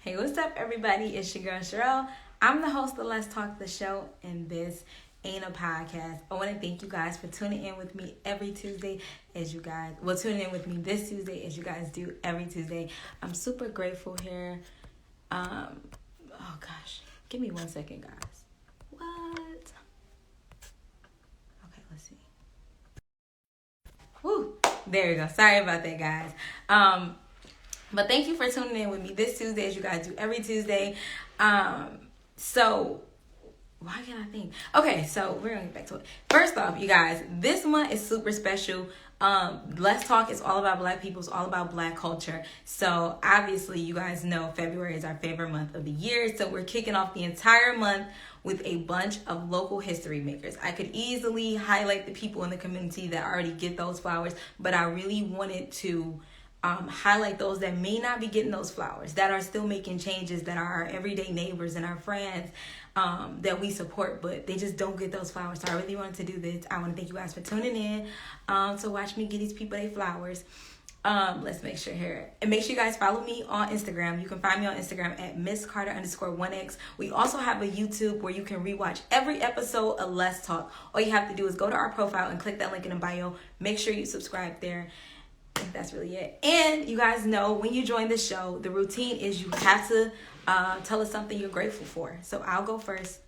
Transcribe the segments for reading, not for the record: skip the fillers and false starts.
Hey, what's up, everybody? It's your girl, Cherrell. I'm the host of Let's Talk the Show, and this ain't a podcast. I want to thank you guys for tuning in with me every Tuesday tuning in with me this Tuesday as you guys do every Tuesday. I'm super grateful here. Oh gosh, give me 1 second, guys. What? Okay, let's see. Whew, there you go. Sorry about that, guys. But thank you for tuning in with me this Tuesday as you guys do every Tuesday. So why can't I think? Okay, so we're gonna get back to it. First off, you guys, this month is super special. Let's Talk is all about Black people. It's all about Black culture. So obviously, you guys know February is our favorite month of the year. So we're kicking off the entire month with a bunch of local history makers. I could easily highlight the people in the community that already get those flowers, but I really wanted to highlight those that may not be getting those flowers, that are still making changes, that are our everyday neighbors and our friends that we support, but they just don't get those flowers. So I really wanted to do this. I want to thank you guys for tuning in to watch me get these people their flowers. Let's make sure here. And make sure you guys follow me on Instagram. You can find me on Instagram at MissCarter_1X. We also have a YouTube where you can rewatch every episode of Let's Talk. All you have to do is go to our profile and click that link in the bio. Make sure you subscribe there. That's really it. And you guys know when you join the show, the routine is you have to tell us something you're grateful for. So I'll go first.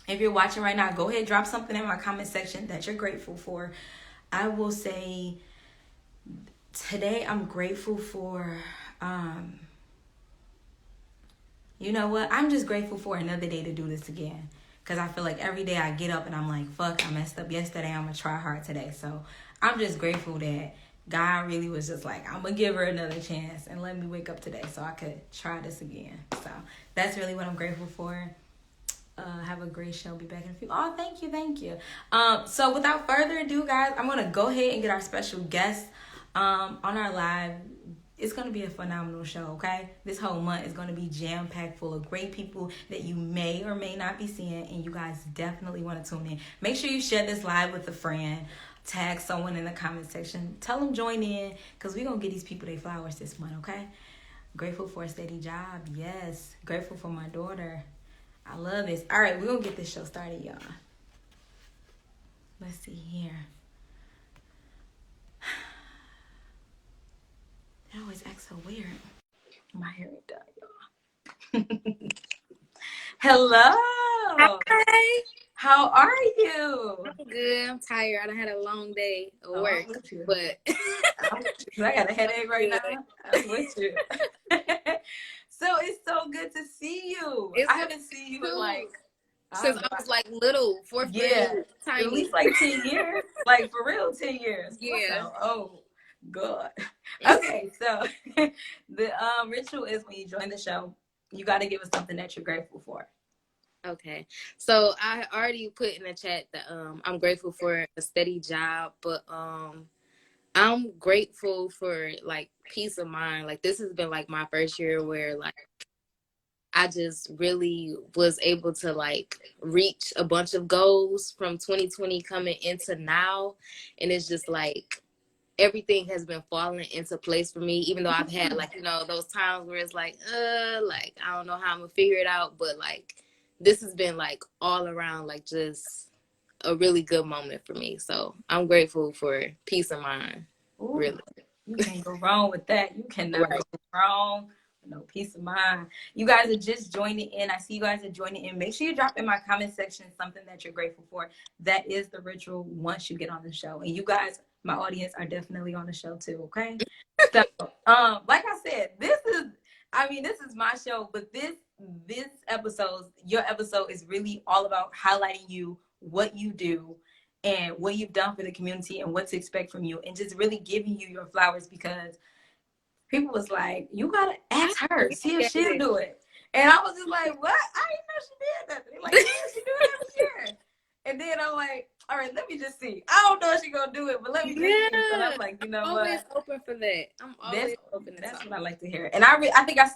If you're watching right now, go ahead, drop something in my comment section that you're grateful for. I will say today I'm grateful for, you know what? I'm just grateful for another day to do this again. Because I feel like every day I get up and I'm like, fuck, I messed up yesterday. I'm going to try hard today. So I'm just grateful that God really was just like, I'm going to give her another chance and let me wake up today so I could try this again. So that's really what I'm grateful for. Have a great show. Be back in a few. Oh, thank you. So without further ado, guys, I'm going to go ahead and get our special guest on our live. It's going to be a phenomenal show, okay? This whole month is going to be jam-packed full of great people that you may or may not be seeing, and you guys definitely want to tune in. Make sure you share this live with a friend. Tag someone in the comment section. Tell them join in because we're going to get these people their flowers this month, okay? Grateful for a steady job. Yes. Grateful for my daughter. I love this. All right, we're going to get this show started, y'all. Let's see here. It always acts so weird. My hair ain't done, y'all. Hello. Hi. How are you? I'm good. I'm tired. I done had a long day of work, but I got a headache right now. I'm with you. So it's so good to see you. I haven't seen you in like since I was like little, fourth grade, tiny. At least like 10 years. Like for real, 10 years. Yeah. Oh, God. Okay, so the ritual is when you join the show, you got to give us something that you're grateful for. Okay, so I already put in the chat that I'm grateful for a steady job, but I'm grateful for like peace of mind. Like this has been like my first year where like I just really was able to like reach a bunch of goals from 2020 coming into now, and it's just like everything has been falling into place for me, even though I've had like, you know, those times where it's like I don't know how I'm gonna figure it out, but like this has been like all around like just a really good moment for me. So I'm grateful for peace of mind. Ooh, really. You can't go wrong with that. You cannot go wrong with no peace of mind. You guys are just joining in. I see you guys are joining in. Make sure you drop in my comment section something that you're grateful for. That is the ritual once you get on the show. And you guys, my audience, are definitely on the show too, okay? So, like I said, this is my show, but this episode, your episode is really all about highlighting you, what you do, and what you've done for the community and what to expect from you, and just really giving you your flowers because people was like, you gotta ask her, see if she'll do it. And I was just like, what? I didn't know she did nothing. They're like, yeah, she do it every year. And then I'm like, all right, let me just see. I don't know if she's gonna do it, but let me just see. So I'm like, you know what? Always open for that. I'm always open to that's what I like to hear. And I think I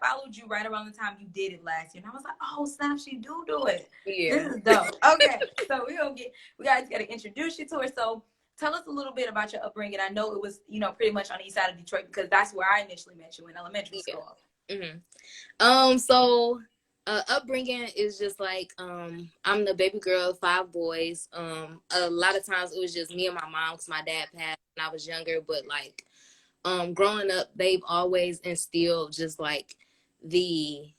followed you right around the time you did it last year. And I was like, oh snap, she do it. Yeah. This is dope. Okay. So we guys gotta introduce you to her. So tell us a little bit about your upbringing. I know it was, pretty much on the east side of Detroit because that's where I initially met you in elementary school. So upbringing is just like I'm the baby girl of 5 boys. A lot of times it was just me and my mom because my dad passed when I was younger, but like growing up they've always instilled just like the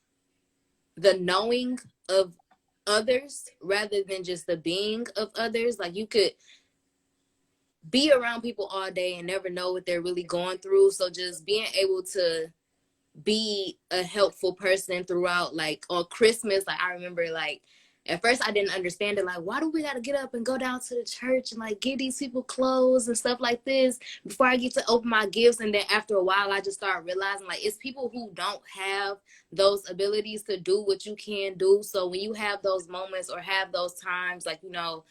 knowing of others rather than just the being of others. Like you could be around people all day and never know what they're really going through, so just being able to be a helpful person throughout. Like on Christmas, like I remember like at first I didn't understand it, like why do we got to get up and go down to the church and like give these people clothes and stuff like this before I get to open my gifts. And then after a while I just started realizing like it's people who don't have those abilities to do what you can do. So when you have those moments or have those times, like, you know,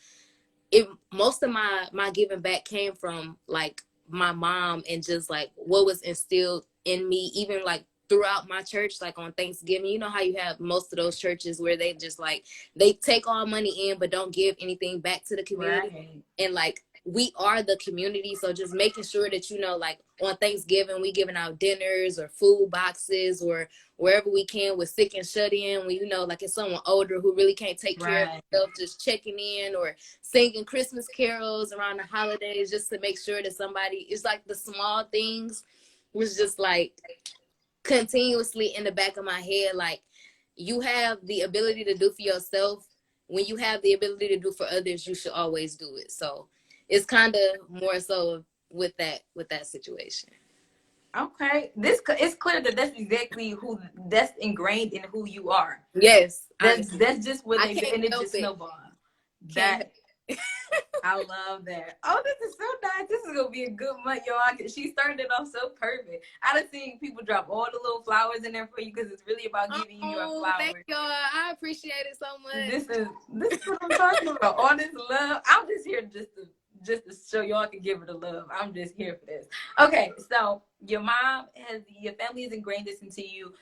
it most of my giving back came from like my mom and just like what was instilled in me, even like throughout my church. Like on Thanksgiving, you know how you have most of those churches where they just like they take all money in but don't give anything back to the community. Right. And like we are the community, so just making sure that, you know, like on Thanksgiving we giving out dinners or food boxes or wherever we can with sick and shut in, when, you know, like it's someone older who really can't take care of Right. themselves, just checking in or singing Christmas carols around the holidays just to make sure that somebody, it's like the small things was just like continuously in the back of my head. Like you have the ability to do for yourself. When you have the ability to do for others, you should always do it. So it's kind of more so with that situation. Okay, it's clear that that's exactly that's ingrained in who you are. Yes, That's just what I they do, can't and it help just it. snowball. Can't That I love that. Oh, this is so nice. This is gonna be a good month, y'all. She started it off so perfect. I done seen people drop all the little flowers in there for you because it's really about giving you your Oh, thank flowers. y'all. I appreciate it so much. This is what I'm talking about. All this love. I'm just here just to show y'all can give her the love. I'm just here for this. Okay, so your family has ingrained this into you.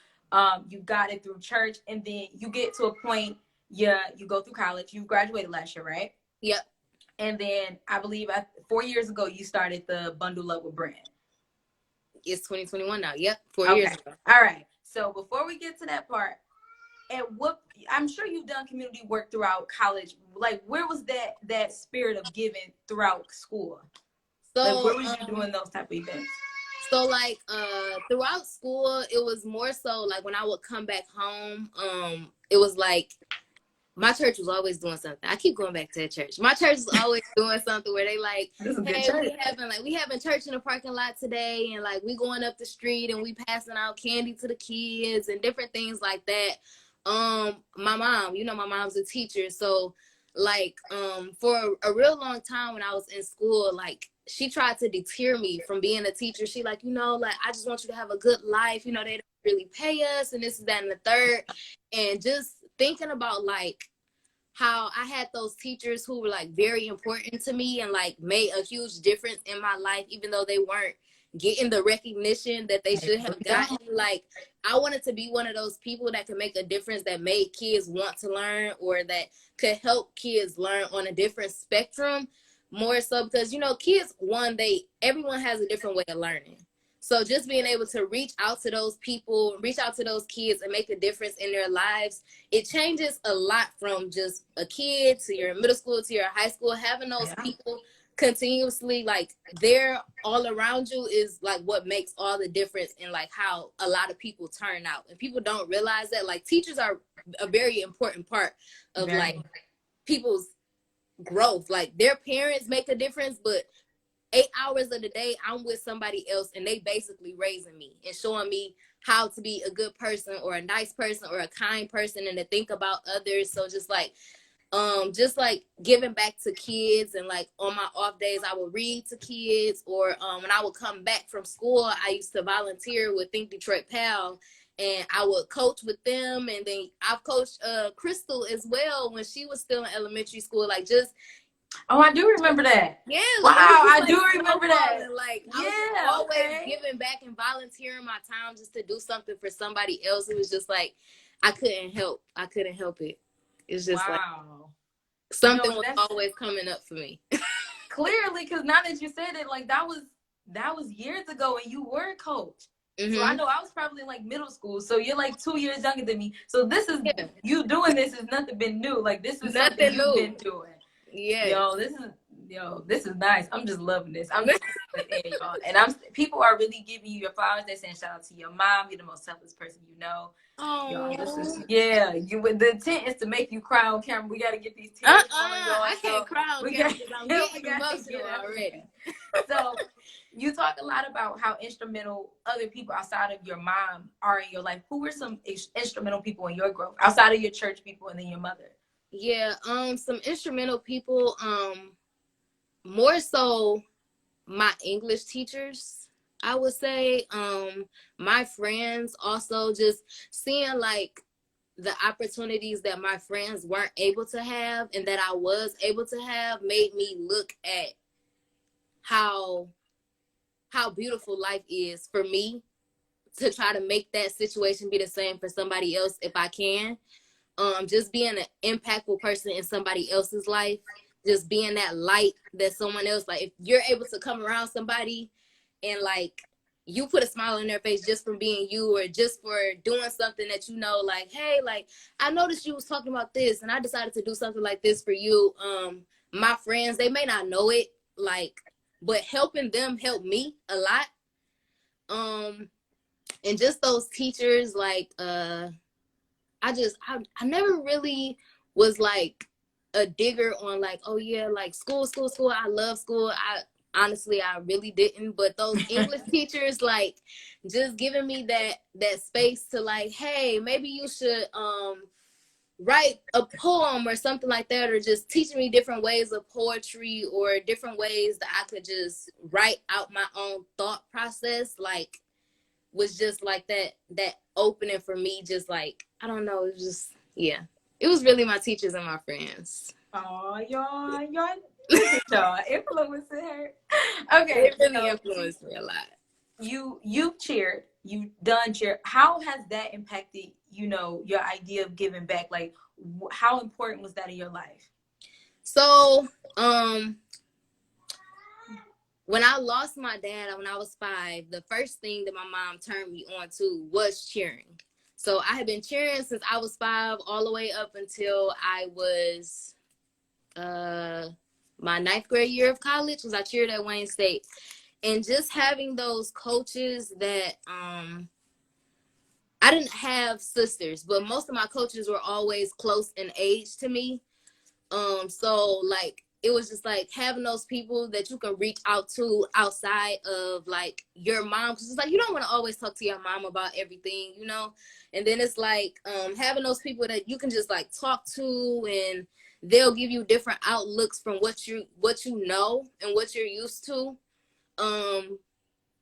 You got it through church, and then you get to a point. Yeah, you go through college. You graduated last year, right? Yep. And then I believe 4 years ago you started the Bundle Up with Bren. It's 2021 now. Yep, 4 years ago. All right. So before we get to that part, I'm sure you've done community work throughout college. Like, where was that spirit of giving throughout school? So like, where was you doing those type of events? So like throughout school, it was more so like when I would come back home, it was like my church was always doing something. I keep going back to that church. My church is always doing something where they like, hey, we having church in the parking lot today, and like we going up the street and we passing out candy to the kids and different things like that. My mom, you know, my mom's a teacher, so like for a real long time when I was in school, like she tried to deter me from being a teacher. She like, you know, like I just want you to have a good life. You know, they don't really pay us and this, that, and the third. And just thinking about like how I had those teachers who were like very important to me and like made a huge difference in my life, even though they weren't getting the recognition that they should have gotten. Like I wanted to be one of those people that could make a difference, that made kids want to learn, or that could help kids learn on a different spectrum, more so because, you know, kids, everyone has a different way of learning. So just being able to reach out to those people, reach out to those kids and make a difference in their lives, it changes a lot from just a kid to your middle school to your high school. Having those people continuously like they're all around you is like what makes all the difference in like how a lot of people turn out. And people don't realize that like teachers are a very important part of like people's growth. Like their parents make a difference, but 8 hours of the day I'm with somebody else and they basically raising me and showing me how to be a good person or a nice person or a kind person and to think about others. So just like giving back to kids, and like on my off days I would read to kids, or when I would come back from school I used to volunteer with Think Detroit Pal and I would coach with them. And then I've coached Crystal as well when she was still in elementary school. Like just Oh, I do remember that. Yeah. Wow, I do remember that. Like, yeah, I was always giving back and volunteering my time just to do something for somebody else. It was just like, I couldn't help it. It's just like, something was always coming up for me. Clearly, because now that you said it, like that was years ago and you were a coach. So I know I was probably in like middle school. So you're like 2 years younger than me. So this is you doing this is nothing been new. Like this is something you've been doing. Yeah. This is nice. I'm just loving this. I'm just in, y'all. And people are really giving you your flowers. They're saying shout out to your mom. You're the most selfless person you know. Oh, the intent is to make you cry on camera. We got to get these tears going, y'all. I can't cry on camera because I'm getting emotional already. So you talk a lot about how instrumental other people outside of your mom are in your life. Who were some instrumental people in your growth outside of your church people and then your mother? Yeah, some instrumental people, more so my English teachers, I would say. My friends also, just seeing like the opportunities that my friends weren't able to have and that I was able to have made me look at how beautiful life is for me, to try to make that situation be the same for somebody else if I can. Just being an impactful person in somebody else's life, just being that light that someone else, like if you're able to come around somebody and like you put a smile on their face just from being you, or just for doing something that you know, like, hey, like I noticed you was talking about this and I decided to do something like this for you. My friends, they may not know it, like, but helping them helped me a lot. And just those teachers, like I never really was like a digger on like, oh yeah, like school. I love school. Honestly, I really didn't. But those English teachers, like, just giving me that space to like, hey, maybe you should write a poem or something like that, or just teaching me different ways of poetry or different ways that I could just write out my own thought process, like, was just like that opening for me. Just like, I don't know, it was just, yeah, it was really my teachers and my friends. Oh, y'all influencing her. Okay, it really influenced me a lot. You've cheered, you've done cheer. How has that impacted, your idea of giving back? Like, how important was that in your life? So when I lost my dad when I was 5, the first thing that my mom turned me on to was cheering. So I had been cheering since I was 5 all the way up until I was my 9th grade year of college, because I cheered at Wayne State. And just having those coaches that I didn't have sisters, but most of my coaches were always close in age to me. So like, it was just like having those people that you can reach out to outside of like your mom, because it's like you don't want to always talk to your mom about everything, and then it's like having those people that you can just like talk to, and they'll give you different outlooks from what you know and what you're used to.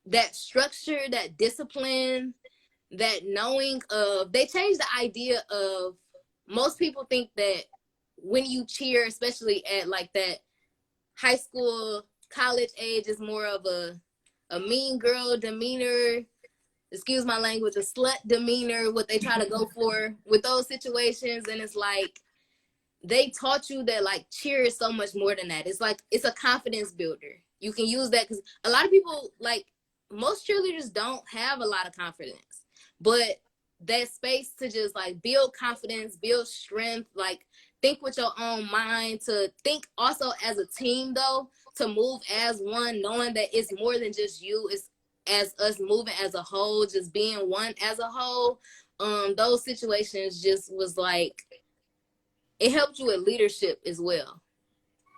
That structure, that discipline, that knowing of, they changed the idea of, most people think that when you cheer, especially at like that high school, college age, is more of a mean girl demeanor, excuse my language, a slut demeanor, what they try to go for with those situations. And it's like, they taught you that like cheer is so much more than that. It's like, it's a confidence builder. You can use that, because a lot of people, like, most cheerleaders don't have a lot of confidence, but that space to just like build confidence, build strength, like think with your own mind, to think also as a team though, to move as one, knowing that it's more than just you, it's as us moving as a whole, just being one as a whole. Those situations just was like, it helped you with leadership as well,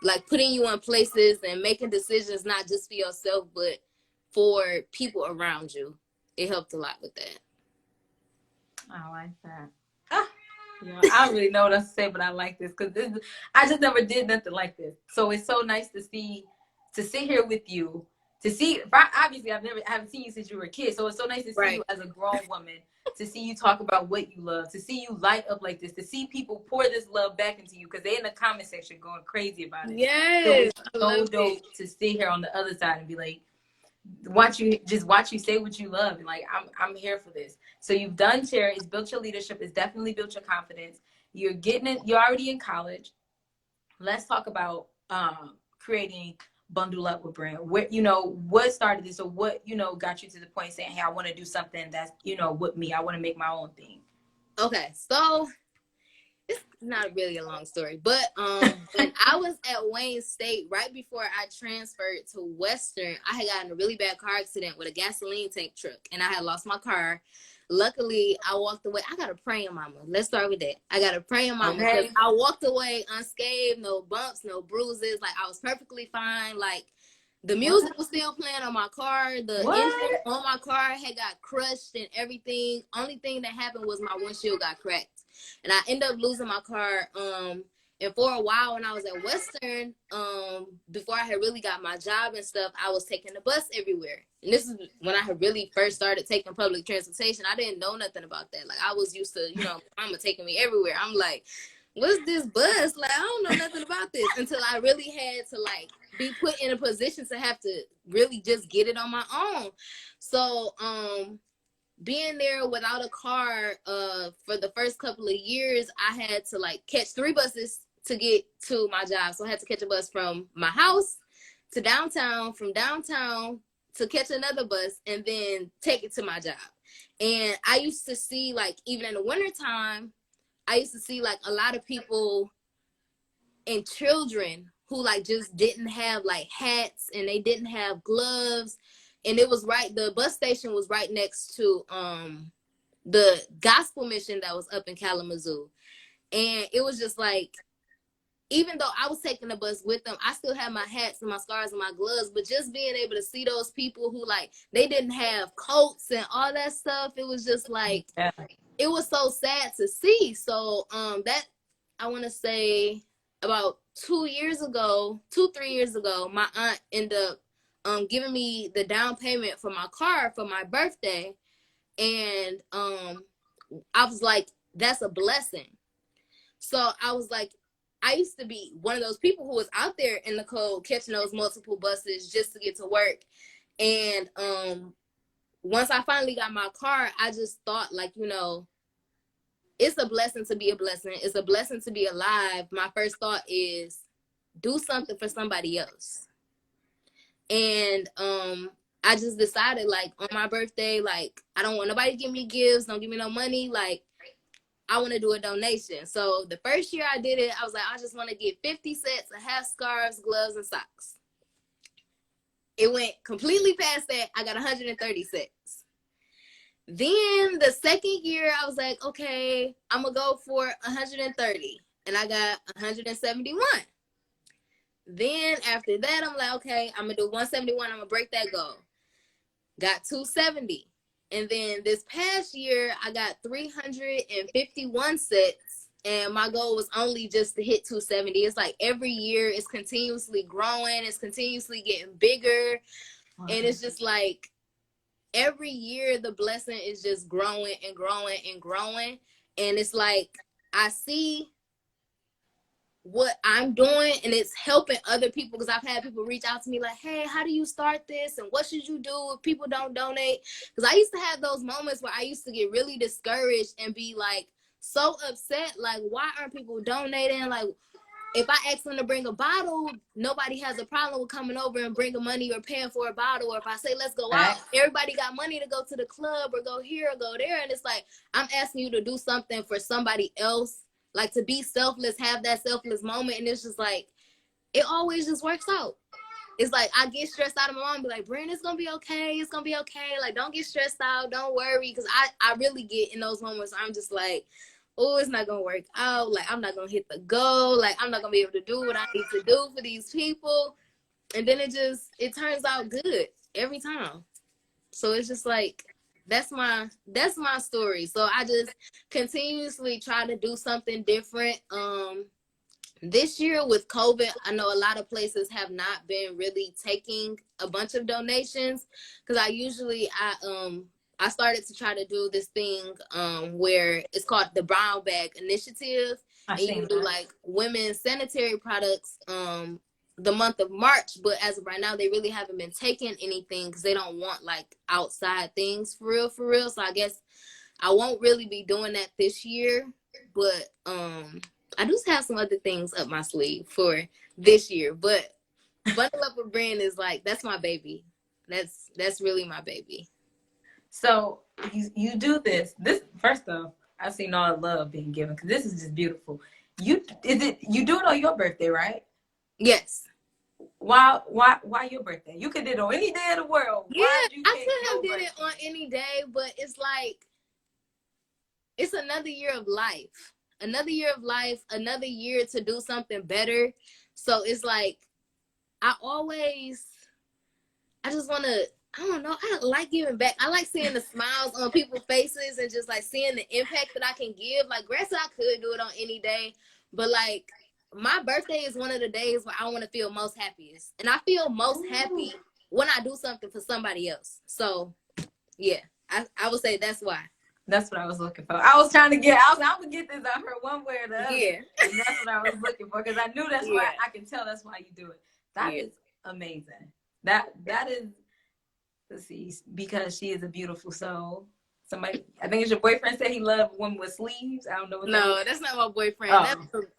like putting you in places and making decisions not just for yourself but for people around you. It helped a lot with that. I like that. I don't really know what else to say, but I like this because I just never did nothing like this. So it's so nice to sit here with you, to see. Obviously, I haven't seen you since you were a kid, so it's so nice to see you as a grown woman, to see you talk about what you love, to see you light up like this, to see people pour this love back into you, because they're in the comment section going crazy about it. Yes, so it's so dope to sit here on the other side and be like, watch you say what you love, and like, I'm here for this. So you've done chair, it's built your leadership, it's definitely built your confidence. You're getting it, you're already in college. Let's talk about creating bundle up with Bren? Where, you know, what started this, or what, you know, got you to the point saying, hey, I want to do something that's, you know, with me. I want to make my own thing. Okay, so it's not really a long story, but when I was at Wayne State, right before I transferred to Western, I had gotten a really bad car accident with a gasoline tank truck, and I had lost my car. Luckily, I walked away. I got a praying mama. Let's start with that. I got a praying mama because I walked away unscathed, no bumps, no bruises. Like, I was perfectly fine. Like, the music was still playing on my car. The engine on my car had got crushed and everything. Only thing that happened was my windshield got cracked. And I ended up losing my car. And for a while when I was at Western, before I had really got my job and stuff, I was taking the bus everywhere. And this is when I had really first started taking public transportation. I didn't know nothing about that. Like, I was used to, you know, mama taking me everywhere. I'm like, what's this bus? Like, I don't know nothing about this, until I really had to, like, be put in a position to have to really just get it on my own. So, being there without a car, for the first couple of years, I had to, like, catch 3 buses to get to my job. So I had to catch a bus from my house to downtown, from downtown to catch another bus, and then take it to my job. And I used to see, like, even in the wintertime, I used to see, like, a lot of people and children who, like, just didn't have, like, hats, and they didn't have gloves. And it was the bus station was right next to the gospel mission that was up in Kalamazoo. And it was just like, even though I was taking the bus with them, I still had my hats and my scarves and my gloves. But just being able to see those people who, like, they didn't have coats and all that stuff, it was just like, it was so sad to see. So that, I want to say about 3 years ago, my aunt ended up giving me the down payment for my car for my birthday. And I was like, that's a blessing. So I was like, I used to be one of those people who was out there in the cold catching those multiple buses just to get to work. And once I finally got my car, I just thought, like, you know, it's a blessing to be a blessing. It's a blessing to be alive. My first thought is, do something for somebody else. And I just decided, like, on my birthday, like, I don't want nobody to give me gifts, don't give me no money. Like, I want to do a donation. So the first year I did it, I was like, I just want to get 50 sets of half scarves, gloves, and socks. It went completely past that. I got 130 sets. Then the second year, I was like, okay, I'm going to go for 130. And I got 171. Then after that, I'm like, okay, I'm going to do 171. I'm going to break that goal. Got 270. And then this past year, I got 351 sets, and my goal was only just to hit 270. It's like every year it's continuously growing. It's continuously getting bigger. Wow. And it's just like every year the blessing is just growing and growing and growing. And it's like I see what I'm doing, and it's helping other people, because I've had people reach out to me like, hey, how do you start this, and what should you do if people don't donate? Because I used to have those moments where I used to get really discouraged and be like so upset, like, why aren't people donating? Like, if I ask them to bring a bottle, nobody has a problem with coming over and bringing money or paying for a bottle. Or if I say, let's go out, everybody got money to go to the club or go here or go there. And it's like, I'm asking you to do something for somebody else. Like, to be selfless, have that selfless moment. And it's just like, it always just works out. It's like, I get stressed out of my mom and be like, Bren, it's going to be okay. It's going to be okay. Like, don't get stressed out. Don't worry. Because I really get in those moments where I'm just like, oh, it's not going to work out. Like, I'm not going to hit the goal. Like, I'm not going to be able to do what I need to do for these people. And then it turns out good every time. So it's just like, that's my story. So I just continuously try to do something different. This year with COVID, I know a lot of places have not been really taking a bunch of donations, because I started to try to do this thing where it's called the Brown Bag Initiative. And you do like women's sanitary products the month of March, but as of right now, they really haven't been taking anything because they don't want like outside things for real. So I guess I won't really be doing that this year, but I do have some other things up my sleeve for this year. But Bundle Up with Bren is like, that's my baby. That's really my baby. So you do this. This first off, I've seen all the love being given because this is just beautiful. You do it on your birthday, right? Yes. Why your birthday? You could do it on any day of the world. Yeah, Why did you I pick could have your did birthday? it on any day, but it's like it's another year of life. Another year of life, another year to do something better. So it's like I always I just want to, I don't know, I like giving back. I like seeing the smiles on people's faces and just like seeing the impact that I can give. Like, granted, I could do it on any day, but like my birthday is one of the days where I want to feel most happiest. And I feel most happy when I do something for somebody else. So, yeah, I would say that's why. That's what I was looking for. I was trying to get. I'm gonna get this out her one way or the other. Yeah. And that's what I was looking for because I knew that's why. Yeah. I can tell that's why you do it. That Yeah. is amazing. That is. Let's see, because she is a beautiful soul. Somebody, I think it's your boyfriend said he loved women with sleeves. I don't know what No, that is. that's not my boyfriend.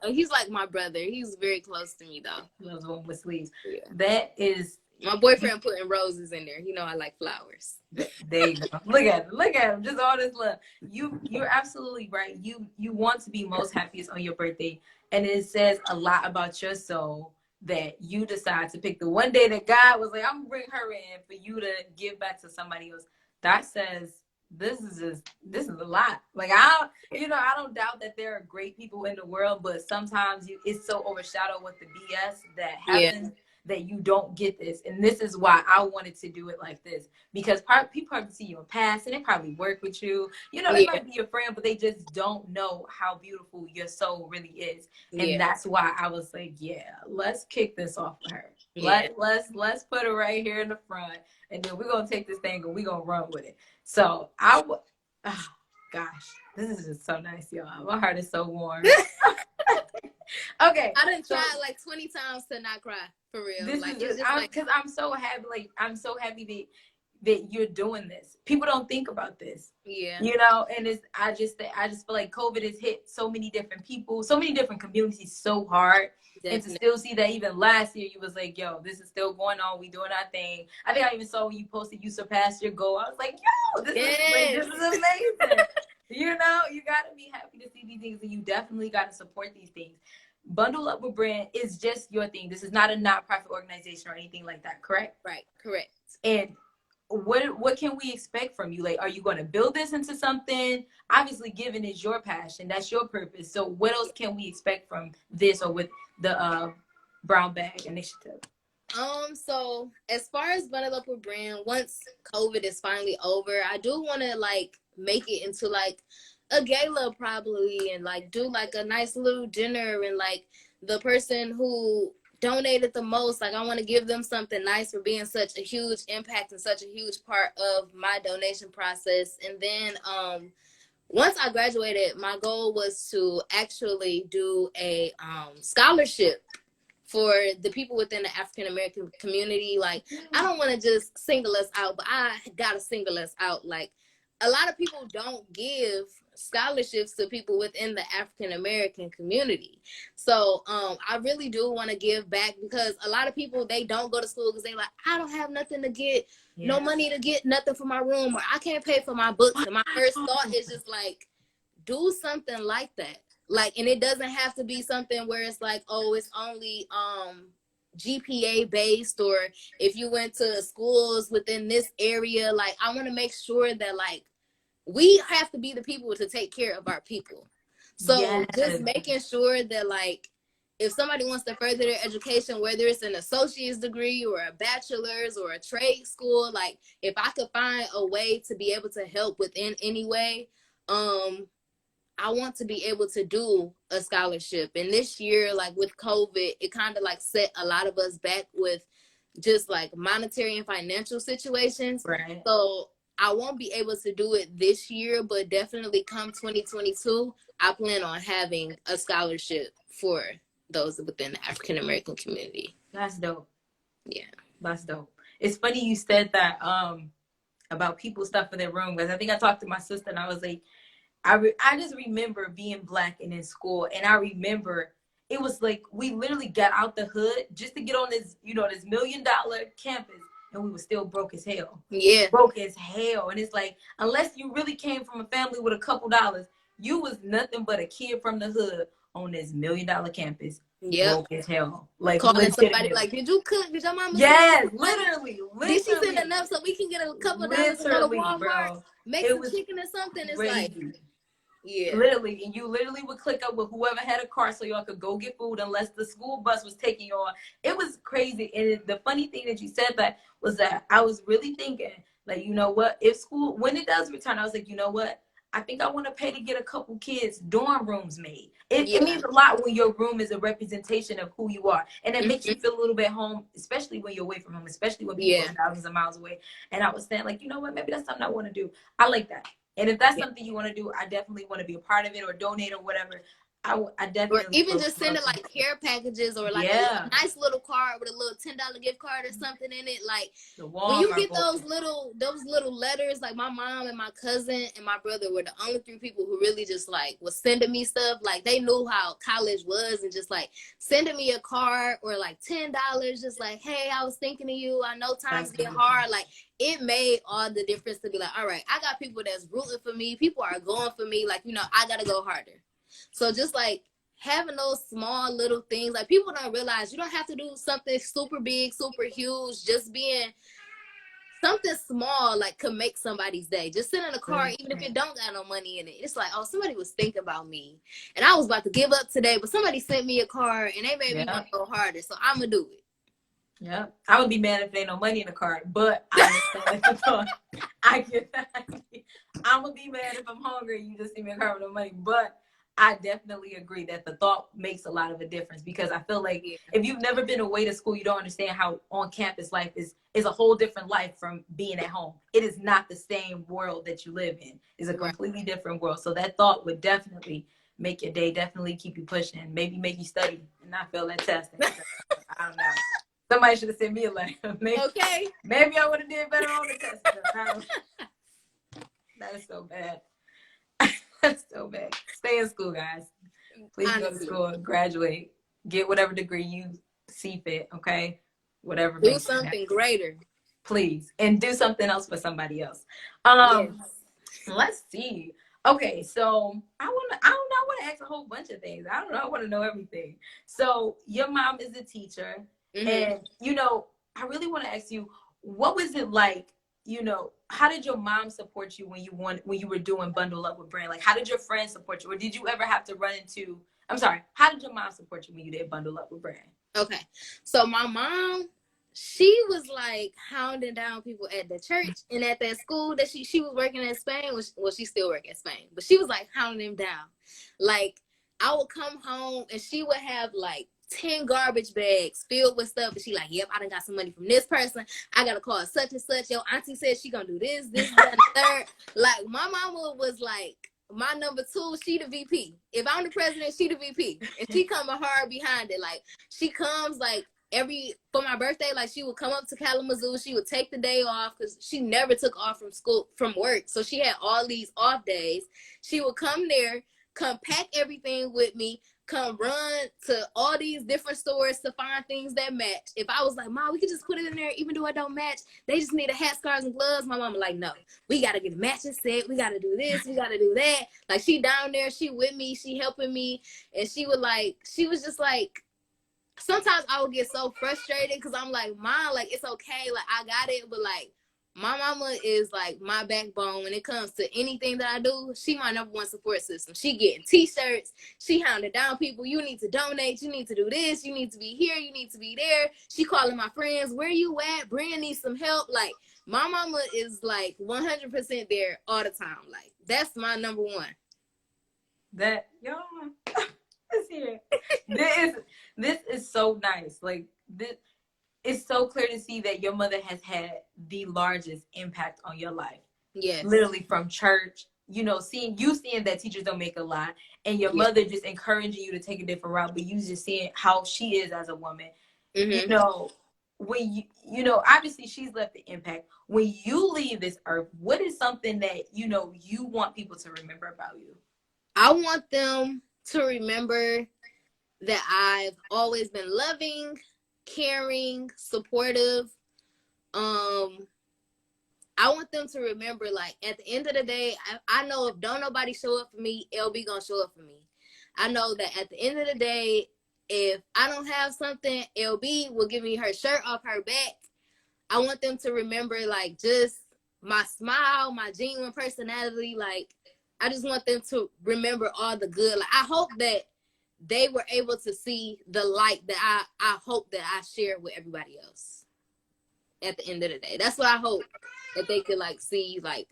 Oh. He's like my brother. He's very close to me though. He loves women with sleeves. Yeah. That is. My boyfriend putting roses in there. You know I like flowers. There you go. Look at him. Look at him. Just all this love. You're absolutely right. You want to be most happiest on your birthday, and it says a lot about your soul that you decide to pick the one day that God was like, I'm gonna bring her in for you to give back to somebody else. That says this is a lot. Like I don't doubt that there are great people in the world, but sometimes it's so overshadowed with the BS that happens that you don't get this. And this is why I wanted to do it like this, because people probably see you in past and they probably work with you. You know, they might be your friend, but they just don't know how beautiful your soul really is. And that's why I was like, yeah, let's kick this off with her. Let's put her right here in the front, and then we're gonna take this thing and we're gonna run with it. So oh, gosh, this is just so nice, y'all. My heart is so warm. Okay, I done tried like 20 times to not cry, for real. This like, is just because I'm so happy. Like I'm so happy that you're doing this. People don't think about this. Yeah. You know, and I just feel like COVID has hit so many different people, so many different communities so hard. Definitely. And to still see that even last year, you was like, yo, this is still going on. We doing our thing. I think I even saw when you posted you surpassed your goal. I was like, yo, this is amazing. You know, you got to be happy to see these things, and you definitely got to support these things. Bundle Up with Bren is just your thing. This is not a nonprofit organization or anything like that, correct? Right, correct. And what can we expect from you? Like, are you going to build this into something? Obviously, giving is your passion. That's your purpose. So what else can we expect from this or with the Brown Bag Initiative? So as far as Bundle Up with Bren, once COVID is finally over, I do want to like make it into like a gala probably, and like do like a nice little dinner, and like the person who donated the most, like I want to give them something nice for being such a huge impact and such a huge part of my donation process. And then once I graduated, my goal was to actually do a scholarship for the people within the African American community. Like, I don't want to just single us out, but I gotta single us out. Like, a lot of people don't give scholarships to people within the African American community. So I really do want to give back, because a lot of people, they don't go to school because they like, I don't have nothing to get, no money to get nothing for my room, or I can't pay for my books. And my first thought is just like, do something like that. Like, and it doesn't have to be something where it's like, oh, it's only GPA based, or if you went to schools within this area. Like, I want to make sure that like we have to be the people to take care of our people. So just making sure that like if somebody wants to further their education, whether it's an associate's degree or a bachelor's or a trade school, like if I could find a way to be able to help within any way, I want to be able to do a scholarship. And this year, like with COVID, it kind of like set a lot of us back with just like monetary and financial situations. Right. So I won't be able to do it this year, but definitely come 2022, I plan on having a scholarship for those within the African American community. That's dope. Yeah. That's dope. It's funny you said that about people stuff in their room, because I think I talked to my sister and I was like, I just remember being Black and in school, and I remember it was like we literally got out the hood just to get on this, this $1 million campus, and we were still broke as hell. Yeah. Broke as hell. And it's like, unless you really came from a family with a couple dollars, you was nothing but a kid from the hood on this $1 million campus. Yep. Broke as hell. Like, calling somebody like, did you cook? Did your mama Yes, literally. Did she send enough so we can get a couple of dollars to go to Walmart? Bro, make some chicken or something? It's crazy. Like, yeah. Literally. And you literally would click up with whoever had a car so y'all could go get food unless the school bus was taking y'all. It was crazy. And the funny thing that you said that was that I was really thinking, like, you know what? If school, when it does return, I was like, you know what? I think I want to pay to get a couple kids' dorm rooms made. It means a lot when your room is a representation of who you are. And it makes you feel a little bit home, especially when you're away from home, especially when people are thousands of miles away. And I was saying, like, you know what? Maybe that's something I want to do. I like that. And if that's something you want to do, I definitely want to be a part of it or donate or whatever. I definitely. Or even just send it like care packages or like a nice little card with a little $10 gift card or something in it. Like when you get those little letters, like my mom and my cousin and my brother were the only 3 people who really just like was sending me stuff. Like they knew how college was and just like sending me a card or like $10, just like, hey, I was thinking of you. I know times get hard. Like it made all the difference to be like, all right, I got people that's rooting for me. People are going for me. Like, I got to go harder. So just like having those small little things, like people don't realize you don't have to do something super big, super huge. Just being something small, like could make somebody's day. Just sending a card, even if it don't got no money in it. It's like, oh, somebody was thinking about me. And I was about to give up today, but somebody sent me a card and they made me want to go harder. So I'm going to do it. Yeah, I would be mad if there ain't no money in the card, but I understand the thought. I'm going to be mad if I'm hungry and you just send me a card with no money, but I definitely agree that the thought makes a lot of a difference because I feel like if you've never been away to school, you don't understand how on-campus life is a whole different life from being at home. It is not the same world that you live in. It's a completely different world. So that thought would definitely make your day, definitely keep you pushing, maybe make you study and not fail that test. I don't know. Somebody should have sent me a letter. Maybe I would have did better on the test. That is so bad. That's so bad. Stay in school, guys. Please go to school, graduate, get whatever degree you see fit, okay? Whatever. Do something greater. Please. And do something else for somebody else. Let's see. Okay, so I want to ask a whole bunch of things. I don't know. I want to know everything. So your mom is a teacher. And, I really want to ask you, what was it like? How did your mom support you when you were doing Bundle Up with Bren? Like, how did your friends support you? Or did you ever have to how did your mom support you when you did Bundle Up with Bren? Okay. So my mom, she was like hounding down people at the church and at that school that she was working in Spain. Well, she still working in Spain, but she was like hounding them down. Like I would come home and she would have like 10 garbage bags filled with stuff, and she like, yep, I done got some money from this person. I gotta call such and such. Your auntie said she gonna do this, that, and the third. Like my mama was like my number 2. She the VP. If I'm the president, she the VP, and she coming hard behind it. Like she comes like for my birthday, like she would come up to Kalamazoo. She would take the day off because she never took off from work, so she had all these off days. She would come there, come pack everything with me, come run to all these different stores to find things that match. If I was like, Mom, we could just put it in there even though it don't match. They just need a hat, scarves, and gloves. My mama like, no, we got to get a matching set. We got to do this. We got to do that. Like she down there, she with me, she helping me. And she was just like, sometimes I would get so frustrated because I'm like, Mom, like, it's okay. Like, I got it. But like, my mama is like my backbone when it comes to anything that I do. She my number 1 support system. She getting t-shirts. She hounding down people. You need to donate. You need to do this. You need to be here. You need to be there. She calling my friends. Where you at? Bren needs some help. Like my mama is like 100% there all the time. Like that's my number 1. That y'all is here. This is so nice. Like this. It's so clear to see that your mother has had the largest impact on your life. Yes. Literally from church, seeing that teachers don't make a lot, and your mother just encouraging you to take a different route, but you just seeing how she is as a woman. When obviously she's left the impact. When you leave this earth, what is something that, you want people to remember about you? I want them to remember that I've always been loving, caring, supportive. I want them to remember, like, at the end of the day, I know if don't nobody show up for me, LB gonna show up for me. I know that at the end of the day, if I don't have something, LB will give me her shirt off her back. I want them to remember, like, just my smile, my genuine personality. Like, I just want them to remember all the good. Like, I hope that they were able to see the light that I hope that I shared with everybody else at the end of the day. That's what I hope, that they could, like, see, like,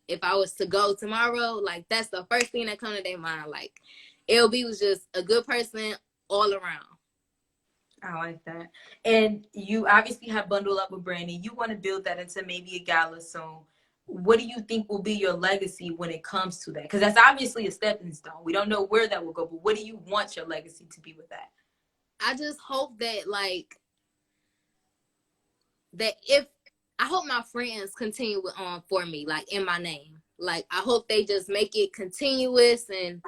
if I was to go tomorrow, like, that's the first thing that comes to their mind. Like, LB was just a good person all around. I like that. And you obviously have bundled up with Brandy. You want to build that into maybe a gala soon. What do you think will be your legacy when it comes to that? Because that's obviously a stepping stone. We don't know where that will go, but what do you want your legacy to be with that? I just hope that, like, that if I hope my friends continue on for me, like, in my name. Like, I hope they just make it continuous, and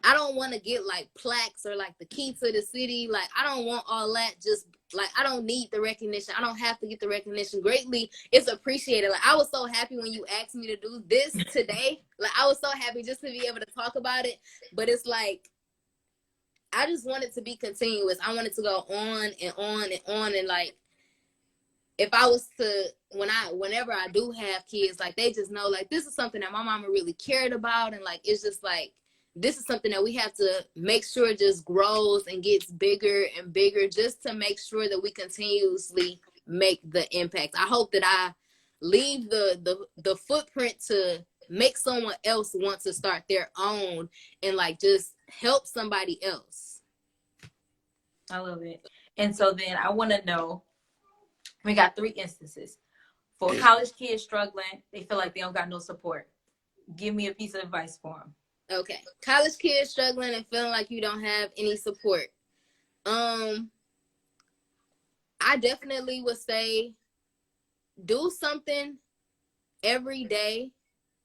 I don't want to get, like, plaques or, like, the key to the city. Like, I don't want all that. Just, like, I don't need the recognition. I don't have to get the recognition. Greatly, it's appreciated. Like, I was so happy when you asked me to do this today. Like, I was so happy just to be able to talk about it. But it's like, I just want it to be continuous. I want it to go on and on and on. And, like, if I was to, whenever I do have kids, like, they just know, like, this is something that my mama really cared about. And, like, it's just like, this is something that we have to make sure just grows and gets bigger and bigger, just to make sure that we continuously make the impact. I hope that I leave the footprint to make someone else want to start their own, and, like, just help somebody else. I love it. And so then I want to know, we got 3 instances. For college kids struggling, they feel like they don't got no support. Give me a piece of advice for them. Okay. College kids struggling and feeling like you don't have any support. I definitely would say, do something every day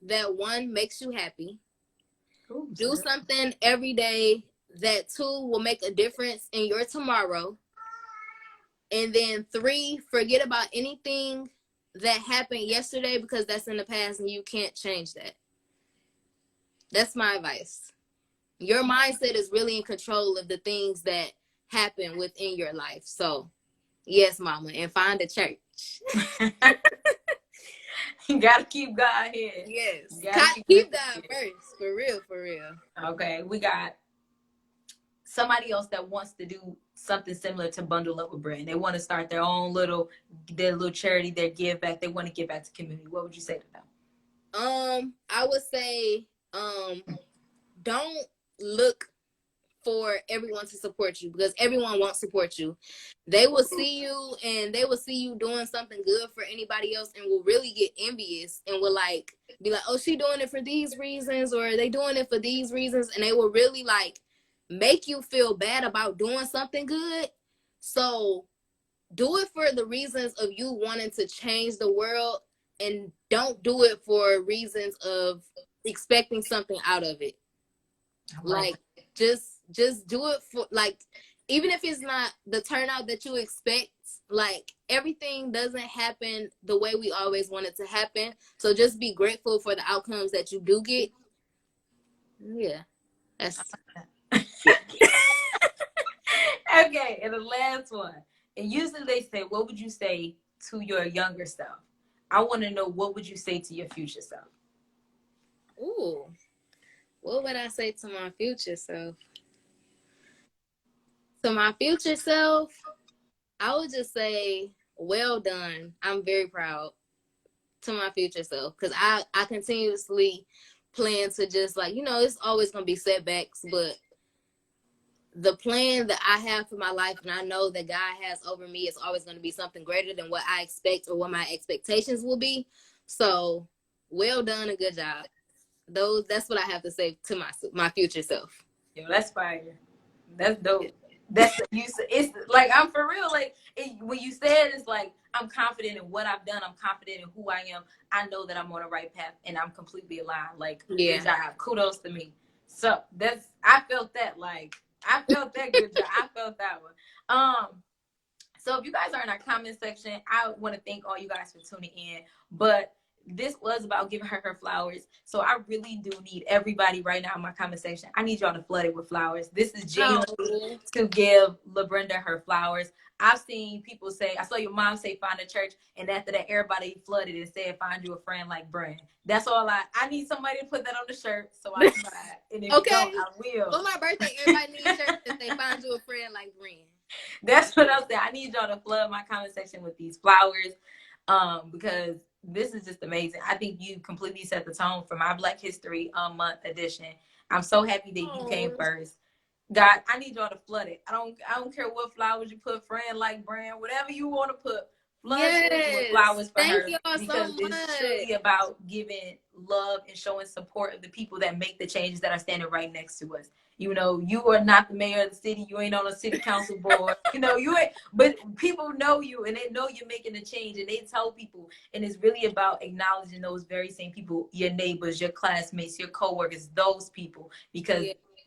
that, 1, makes you happy. Ooh, do something every day that, 2, will make a difference in your tomorrow. And then 3, forget about anything that happened yesterday, because that's in the past and you can't change that. That's my advice. Your mindset is really in control of the things that happen within your life. So, yes, mama, and find a church. You gotta keep God here. Yes, keep God first. For real, for real. Okay, we got somebody else that wants to do something similar to Bundle Up with Bren. They want to start their little charity, their give back. They want to give back to community. What would you say to them? I would say, don't look for everyone to support you, because everyone won't support you. They will see you, and they will see you doing something good for anybody else, and will really get envious, and will, like, be like, oh, she doing it for these reasons, or they doing it for these reasons, and they will really, like, make you feel bad about doing something good. So do it for the reasons of you wanting to change the world, and don't do it for reasons of expecting something out of it. Like, just do it for, like, even if it's not the turnout that you expect, like, everything doesn't happen the way we always want it to happen. So just be grateful for the outcomes that you do get. Yeah, that's okay. And the last one, and usually they say, what would you say to your younger self? I want to know, what would you say to your future self? Ooh, what would I say to my future self? To my future self, I would just say, well done. I'm very proud. To my future self, because I continuously plan to just, like, it's always going to be setbacks, but the plan that I have for my life, and I know that God has over me, is always going to be something greater than what I expect or what my expectations will be. So, well done and good job. That's what I have to say to my future self. Yo, that's fire. That's dope. Yeah. That's it's like, I'm for real. Like, when you said, it's like, I'm confident in what I've done. I'm confident in who I am. I know that I'm on the right path, and I'm completely aligned. Like, yeah, good job. Kudos to me. So I felt that, like, I felt that good job. I felt that one. So if you guys are in our comment section, I want to thank all you guys for tuning in. But this was about giving her flowers. So I really do need everybody right now in my comment section. I need y'all to flood it with flowers. This is genuinely to give LaBrenda her flowers. I've seen people say, I saw your mom say find a church, and after that everybody flooded and said find you a friend like Bren. That's all I need somebody to put that on the shirt so I can buy it. And if you don't, I will. For my birthday, everybody needs shirts that they find you a friend like Bren. That's what I'm saying. I need y'all to flood my comment section with these flowers, because this is just amazing. I think you completely set the tone for my Black History Month edition. I'm so happy that you came first. God, I need y'all to flood it. I don't care what flowers you put, friend like Bren, whatever you want to put. Flood it with flowers for her, because it's truly about giving love and showing support of the people that make the changes that are standing right next to us. You know, you are not the mayor of the city. You ain't on a city council board. You know, you ain't, but people know you and they know you're making a change and they tell people. And it's really about acknowledging those very same people, your neighbors, your classmates, your coworkers, those people, because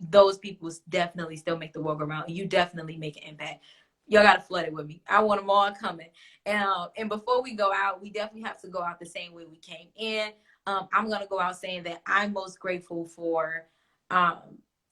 those people definitely still make the world go around. You definitely make an impact. Y'all got to flood it with me. I want them all coming. And before we go out, we definitely have to go out the same way we came in. I'm going to go out saying that I'm most grateful for,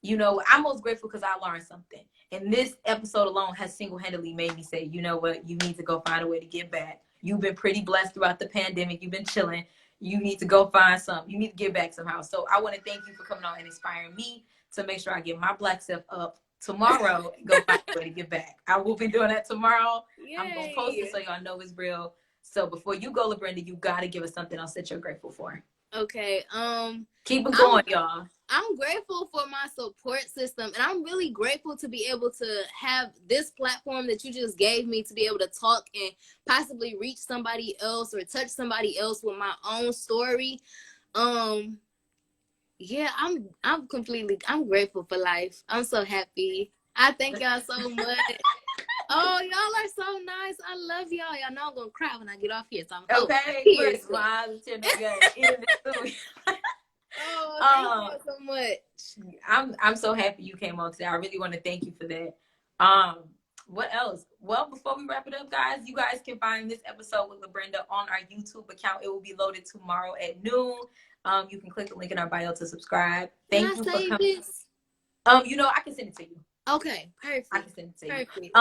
you know, I'm most grateful because I learned something. And this episode alone has single-handedly made me say, you know what, you need to go find a way to give back. You've been pretty blessed throughout the pandemic. You've been chilling. You need to go find something. You need to give back somehow. So I want to thank you for coming on and inspiring me to make sure I get my Black self up tomorrow and go find a way to give back. I will be doing that tomorrow. Yay. I'm going to post it so y'all know it's real. So before you go, LaBrenda, you got to give us something else that you're grateful for. Okay. Keep it going, y'all. I'm grateful for my support system, and I'm really grateful to be able to have this platform that you just gave me to be able to talk and possibly reach somebody else or touch somebody else with my own story. Yeah, I'm grateful for life. I'm so happy. I thank y'all so much. Oh, y'all are so nice. I love y'all. Y'all know I'm gonna cry when I get off here. So I'm okay. Oh, thank you so much. I'm so happy you came on today. I really want to thank you for that. What else? Well, before we wrap it up, guys, you guys can find this episode with LaBrenda on our YouTube account. It will be loaded tomorrow at noon. You can click the link in our bio to subscribe. Thank you for coming. You know, I can send it to you. Okay, perfect. I can send it to you.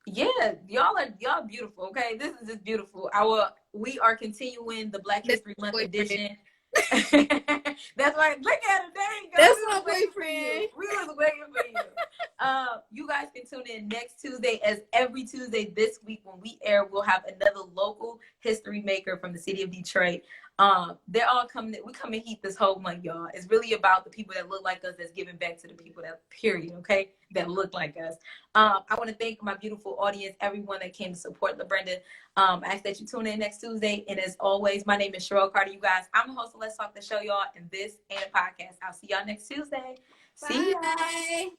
Yeah, y'all beautiful. Okay, this is just beautiful. We are continuing the Black History Month edition. That's right. Look at it. There you go. That's my boyfriend. We was waiting for you. You guys can tune in next Tuesday, as every Tuesday this week when we air, we'll have another local history maker from the city of Detroit. They're all coming. We come and heat this whole month, y'all. It's really about the people that look like us, that's giving back to the people that, period, okay, that look like us. I want to thank my beautiful audience, everyone that came to support LaBrenda. I ask that you tune in next Tuesday. And as always, my name is Cherrell Carter. You guys, I'm the host of Let's Talk the Show, y'all, and this ain't a podcast. I'll see y'all next Tuesday. Bye. See ya.